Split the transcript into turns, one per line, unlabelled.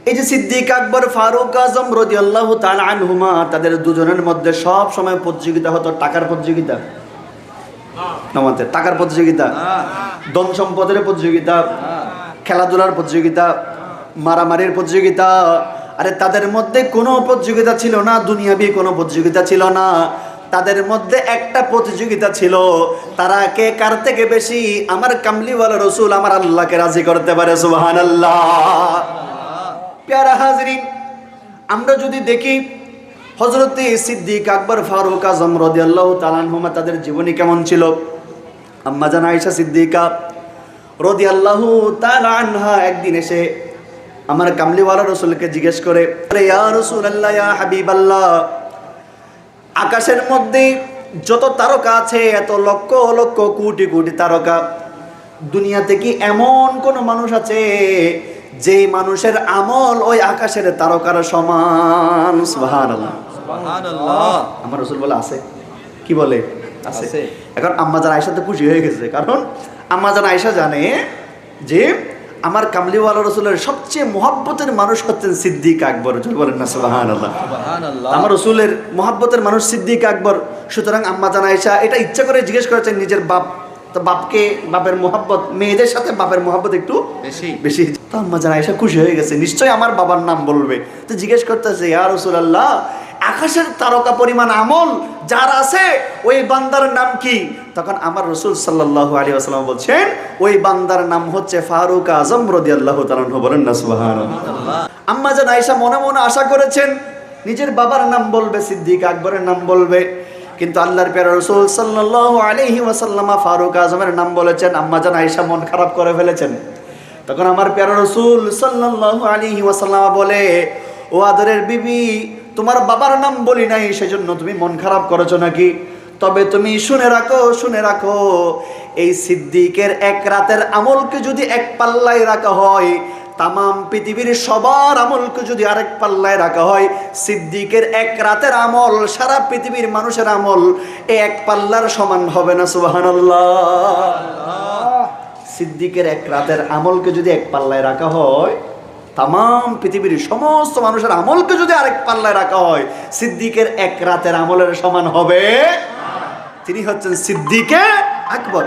এই যে সিদ্দিক আকবর ফারুক আজম রাদিয়াল্লাহু তাআলা আনহুমা, তাদের দুজনের মধ্যে সব সময় প্রতিযোগিতা হতো। টাকার প্রতিযোগিতা, আমাদের টাকার প্রতিযোগিতা, ধন সম্পদের প্রতিযোগিতা, খেলাধুলার প্রতিযোগিতা, মারামারির প্রতিযোগিতা। আরে তাদের মধ্যে কোনো প্রতিযোগিতা ছিল না, দুনিয়াবি কোনো প্রতিযোগিতা ছিল না। তাদের মধ্যে একটা প্রতিযোগিতা ছিল, তারা কে কার থেকে বেশি আমার কামলিওয়ালা রসুল আমার আল্লাহকে রাজি করতে পারে। সুবহানাল্লাহ। প্যারা হাজরিন, আমরা যদি দেখি হযরত সিদ্দিক আকবর ফারুক আজম রাদিয়াল্লাহু তাআলা আনহুমা, তাদের জীবনী কেমন ছিল। আম্মা জান আয়েশা সিদ্দিকা রাদিয়াল্লাহু তাআলা আনহা একদিন এসে আমার কামলিওয়ালা রসুলকে জিজ্ঞেস করে, ইয়া রাসূলুল্লাহ, ইয়া হাবিবাল্লাহ, আকাশের মধ্যে যত তারকা আছে, এত লক্ষ লক্ষ কোটি কোটি তারকা, দুনিয়াতে কি এমন কোন মানুষ আছে যে মানুষের আমল ওই আকাশের তারকার সমান? সুবহানাল্লাহ, সুবহানাল্লাহ। আমার রাসূল বলে আছে। কি বলে? আছে। এখন আম্মা জান আয়েশা তো খুশি হয়ে গেছে, কারণ আম্মা জান আয়েশা জানে যে আমার কামলিওয়ালা রসুলের সবচেয়ে মহব্বতের মানুষ হচ্ছেন সিদ্দিক আকবর। বলেন না সুবহানাল্লাহ। আমার রসুলের মহব্বতের মানুষ সিদ্দিক আকবর। সুতরাং আম্মা জান আয়েশা এটা ইচ্ছা করে জিজ্ঞেস করেছেন নিজের বাপ, তো বাপকে, বাপের মহব্বত, মেয়েদের সাথে বাপের মহব্বত একটু বেশি বেশি। তো আম্মা জান আয়েশা খুশি হয়ে গেছে, নিশ্চয়ই আমার বাবার নাম বলবে। তো জিজ্ঞেস করতেছে, ইয়া রাসূলুল্লাহ, আকাশের তারকা পরিমাণ আমল যার আছে ওই বান্দার নাম কি? তখন আমার রাসূল সাল্লাল্লাহু আলাইহি ওয়াসাল্লাম বলছেন, ওই বান্দার নাম হচ্ছে ফারুক আজম রাদিয়াল্লাহু তাআলা আনহু। বলেন না সুবহানাল্লাহ। আম্মা জান আয়েশা মনে মনে আশা করেছেন নিজের বাবার নাম বলবে, সিদ্দিক আকবরের নাম বলবে, কিন্তু আল্লাহর প্যারা রাসূল সাল্লাল্লাহু আলাইহি ওয়াসাল্লাম ফারুক আজমের নাম বলেছেন। আম্মা জান আয়েশা মন খারাপ করে ফেলেছেন। তখন আমার প্যারা রাসূল সাল্লাল্লাহু আলাইহি ওয়াসাল্লাম বলে, ও আদরের বিবি, তোমার বাবার নাম বলি নাই সেজন্য তুমি মন খারাপ করেছো নাকি? তবে তুমি শুনে রাখো, শুনে রাখো, এই সিদ্দিকের এক রাতের আমলকে যদি এক পাল্লায় রাখা হয়, তামাম পৃথিবীর সবার আমলকে যদি আরেক পাল্লায় রাখা হয়, সিদ্দিকের এক রাতের আমল সারা পৃথিবীর মানুষের আমল এই এক পাল্লার সমান হবে না। সুবহানাল্লাহ। সিদ্দিকের এক রাতের আমলকে যদি এক পাল্লায় রাখা হয়, তামাম পৃথিবীর সমস্ত মানুষের আমলকে যদি আরেক পাল্লায় রাখা হয়, সিদ্দিকের এক রাতের আমলের সমান হবে। তিনি হচ্ছেন সিদ্দিকে আকবর।